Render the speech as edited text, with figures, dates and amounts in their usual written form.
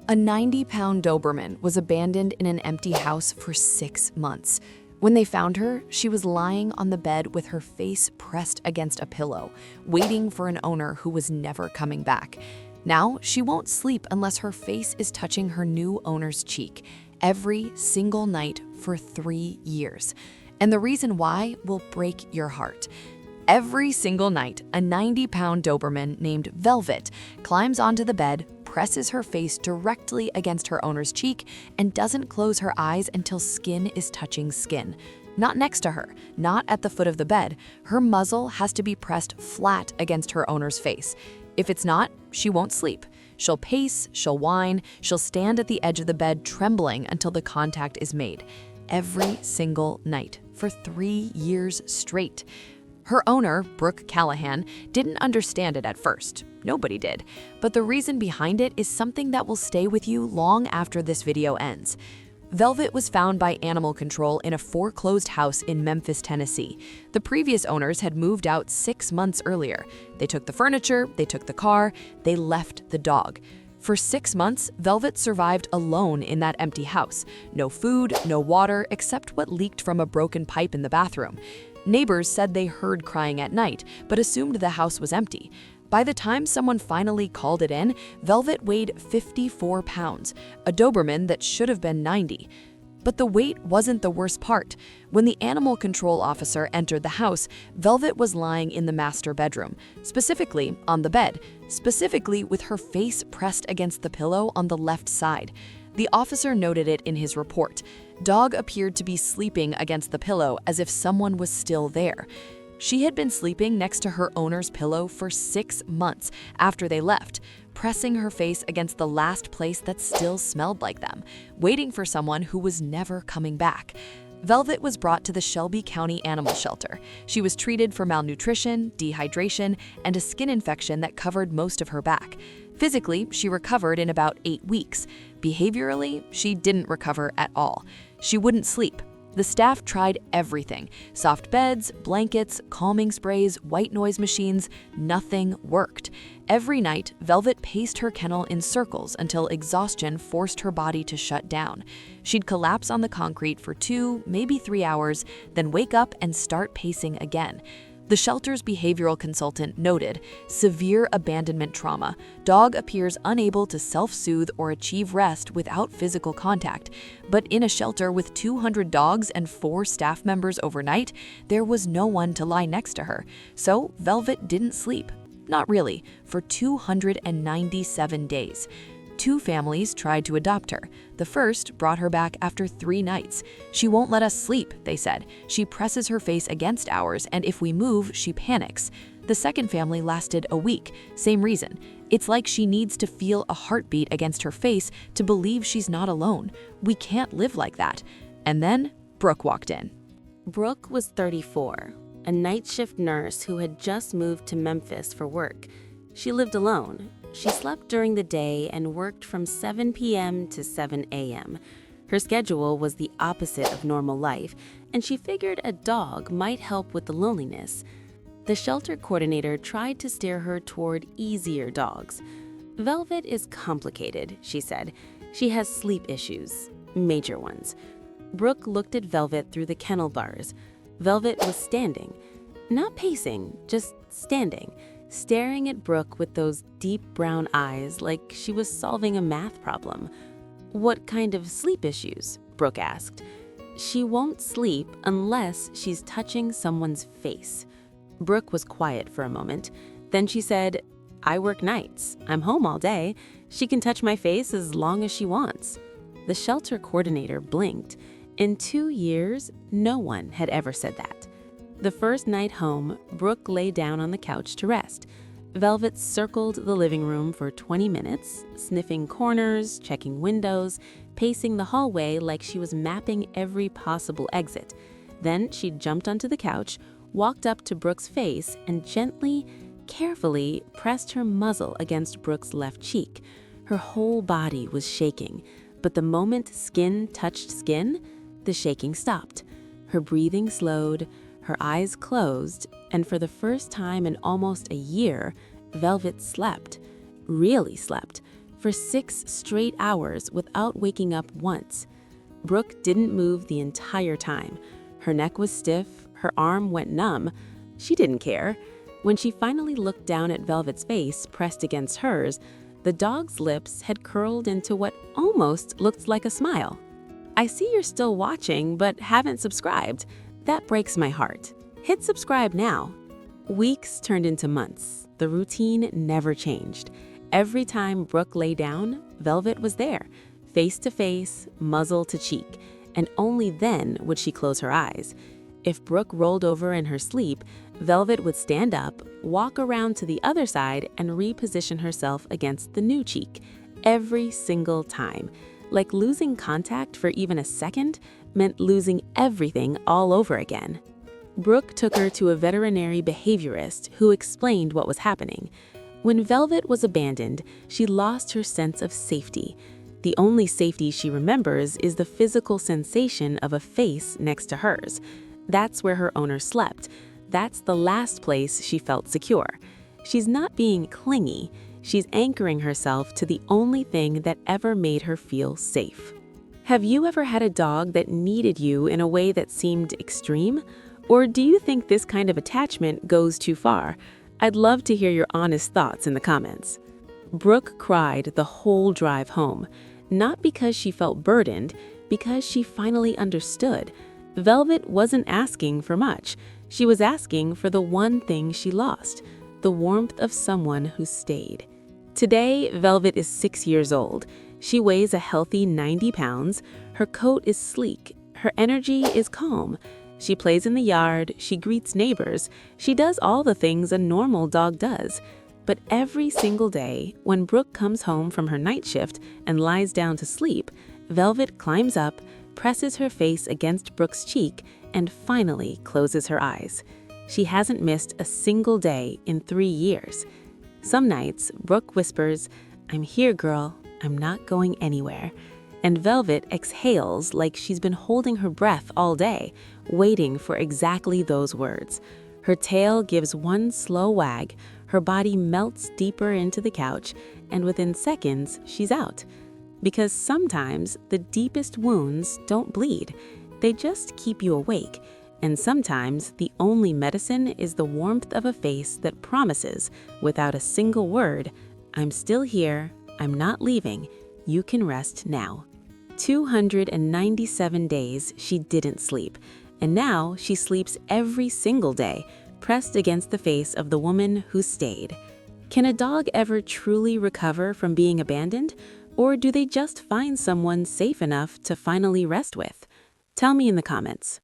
A 90-pound Doberman was abandoned in an empty house for 6 months. When they found her, she was lying on the bed with her face pressed against a pillow, waiting for an owner who was never coming back. Now, she won't sleep unless her face is touching her new owner's cheek every single night for 3 years. And the reason why will break your heart. Every single night, a 90-pound Doberman named Velvet climbs onto the bed, presses her face directly against her owner's cheek, and doesn't close her eyes until skin is touching skin. Not next to her, not at the foot of the bed. Her muzzle has to be pressed flat against her owner's face. If it's not, she won't sleep. She'll pace, she'll whine, she'll stand at the edge of the bed trembling until the contact is made. Every single night, for 3 years straight. Her owner, Brooke didn't understand it at first. Nobody did. But the reason behind it is something that will stay with you long after this video ends. Velvet was found by animal control in a foreclosed house in Memphis, Tennessee. The previous owners had moved out 6 months earlier. They took the furniture, they took the car, they left the dog. For 6 months, Velvet survived alone in that empty house. No food, no water, except what leaked from a broken pipe in the bathroom. Neighbors said they heard crying at night, but assumed the house was empty. By the time someone finally called it in, Velvet weighed 54 pounds, a Doberman that should have been 90. But the weight wasn't the worst part. When the animal control officer entered the house, Velvet was lying in the master bedroom, specifically on the bed, specifically with her face pressed against the pillow on the left side. The officer noted it in his report. Dog appeared to be sleeping against the pillow as if someone was still there. She had been sleeping next to her owner's pillow for 6 months after they left, pressing her face against the last place that still smelled like them, waiting for someone who was never coming back. Velvet was brought to the Shelby County Animal Shelter. She was treated for malnutrition, dehydration, and a skin infection that covered most of her back. Physically, she recovered in about 8 weeks. Behaviorally, she didn't recover at all. She wouldn't sleep. The staff tried everything: soft beds, blankets, calming sprays, white noise machines. Nothing worked. Every night, Velvet paced her kennel in circles until exhaustion forced her body to shut down. She'd collapse on the concrete for 2, maybe 3 hours, then wake up and start pacing again. The shelter's behavioral consultant noted severe abandonment trauma. Dog appears unable to self-soothe or achieve rest without physical contact. But in a shelter with 200 dogs and 4 staff members overnight, there was no one to lie next to her. So Velvet didn't sleep. Not really, for 297 days. 2 families tried to adopt her. The first brought her back after 3 nights. "She won't let us sleep," they said. "She presses her face against ours, and if we move, she panics." The second family lasted a week. Same reason. "It's like she needs to feel a heartbeat against her face to believe she's not alone. We can't live like that." And then Brooke walked in. Brooke was 34, a night shift nurse who had just moved to Memphis for work. She lived alone. She slept during the day and worked from 7 p.m. to 7 a.m. Her schedule was the opposite of normal life, and she figured a dog might help with the loneliness. The shelter coordinator tried to steer her toward easier dogs. "Velvet is complicated," she said. "She has sleep issues, major ones." Brooke looked at Velvet through the kennel bars. Velvet was standing, not pacing, just standing, staring at Brooke with those deep brown eyes like she was solving a math problem. "What kind of sleep issues?" Brooke asked. "She won't sleep unless she's touching someone's face." Brooke was quiet for a moment. Then she said, "I work nights. I'm home all day. She can touch my face as long as she wants." The shelter coordinator blinked. In 2 years, no one had ever said that. The first night home, Brooke lay down on the couch to rest. Velvet circled the living room for 20 minutes, sniffing corners, checking windows, pacing the hallway like she was mapping every possible exit. Then she jumped onto the couch, walked up to Brooke's face, and gently, carefully pressed her muzzle against Brooke's left cheek. Her whole body was shaking, but the moment skin touched skin, the shaking stopped. Her breathing slowed, her eyes closed, and for the first time in almost a year, Velvet slept. Really slept. for 6 straight hours without waking up once. Brooke didn't move the entire time. Her neck was stiff, her arm went numb. She didn't care. When she finally looked down at Velvet's face pressed against hers, the dog's lips had curled into what almost looked like a smile. I see you're still watching but haven't subscribed. That breaks my heart. Hit subscribe now. Weeks turned into months. The routine never changed. Every time Brooke lay down, Velvet was there, face to face, muzzle to cheek, and only then would she close her eyes. If Brooke rolled over in her sleep, Velvet would stand up, walk around to the other side, and reposition herself against the new cheek, every single time. Like losing contact for even a second meant losing everything all over again. Brooke took her to a veterinary behaviorist who explained what was happening. When Velvet was abandoned, she lost her sense of safety. The only safety she remembers is the physical sensation of a face next to hers. That's where her owner slept. That's the last place she felt secure. She's not being clingy. She's anchoring herself to the only thing that ever made her feel safe. Have you ever had a dog that needed you in a way that seemed extreme? Or do you think this kind of attachment goes too far? I'd love to hear your honest thoughts in the comments. Brooke cried the whole drive home, not because she felt burdened, because she finally understood. Velvet wasn't asking for much. She was asking for the one thing she lost, the warmth of someone who stayed. Today, Velvet is 6 years old. She weighs a healthy 90 pounds. Her coat is sleek. Her energy is calm. She plays in the yard. She greets neighbors. She does all the things a normal dog does. But every single day, when Brooke comes home from her night shift and lies down to sleep, Velvet climbs up, presses her face against Brooke's cheek, and finally closes her eyes. She hasn't missed a single day in 3 years. Some nights, Brooke whispers, "I'm here, girl. I'm not going anywhere." And Velvet exhales like she's been holding her breath all day, waiting for exactly those words. Her tail gives one slow wag, her body melts deeper into the couch, and within seconds, she's out. Because sometimes the deepest wounds don't bleed. They just keep you awake. And sometimes the only medicine is the warmth of a face that promises, without a single word, "I'm still here, I'm not leaving, you can rest now." 297 days she didn't sleep, and now she sleeps every single day, pressed against the face of the woman who stayed. Can a dog ever truly recover from being abandoned, or do they just find someone safe enough to finally rest with? Tell me in the comments.